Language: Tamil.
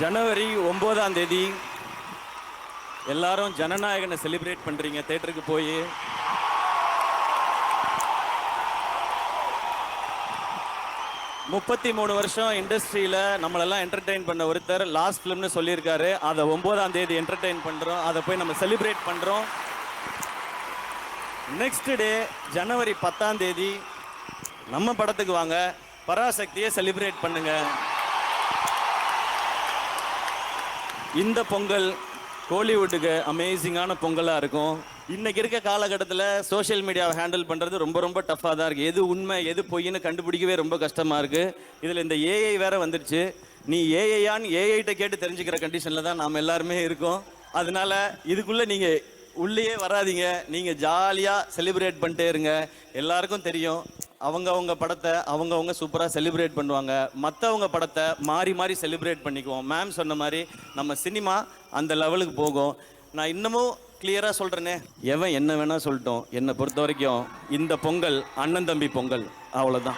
ஜனவரி 9ஆம் தேதி எல்லாரும் ஜனநாயகனை செலிப்ரேட் பண்றீங்க தியேட்டருக்கு போய். முப்பத்தி 3 வருஷம் இண்டஸ்ட்ரியில நம்மளெல்லாம் என்டர்டெயின் பண்ண ஒருத்தர் லாஸ்ட் ஃபிலிம்னு சொல்லியிருக்காரு. அதை 9ஆம் தேதி என்டர்டெயின் பண்றோம், அதை போய் நம்ம செலிப்ரேட் பண்றோம். நெக்ஸ்ட் டே ஜனவரி 10ஆம் தேதி நம்ம படத்துக்கு வாங்க, பராசக்தியை செலிப்ரேட் பண்ணுங்க. இந்த பொங்கல் கோலிவுட்டுக்கு அமேசிங்கான பொங்கலாக இருக்கும். இன்னைக்கு இருக்க காலகட்டத்தில் சோஷியல் மீடியாவை ஹேண்டில் பண்ணுறது ரொம்ப ரொம்ப டஃப்பாக தான் இருக்குது. எது உண்மை எது பொய்ன்னு கண்டுபிடிக்கவே ரொம்ப கஷ்டமாக இருக்குது. இதில் இந்த ஏஐ வேற வந்துடுச்சு. நீ ஏஐயான்னு ஏஐட்ட கேட்டு தெரிஞ்சுக்கிற கண்டிஷனில் தான் நாம் எல்லாருமே இருக்கோம். அதனால இதுக்குள்ளே நீங்கள் உள்ளேயே வராதிங்க. நீங்கள் ஜாலியாக செலிப்ரேட் பண்ணிட்டே இருங்க. எல்லாருக்கும் தெரியும் அவங்கவுங்க படத்தை அவங்கவுங்க சூப்பராக செலிப்ரேட் பண்ணுவாங்க. மற்றவங்க படத்தை மாறி மாறி செலிப்ரேட் பண்ணிக்குவோம். மேம் சொன்ன மாதிரி நம்ம சினிமா அந்த லெவலுக்கு போகும். நான் இன்னமும் கிளியராக சொல்கிறேனே, எவன் என்ன வேணால் சொல்லட்டும், என்னை பொறுத்த வரைக்கும் இந்த பொங்கல் அண்ணன் தம்பி பொங்கல், அவ்வளோதான்.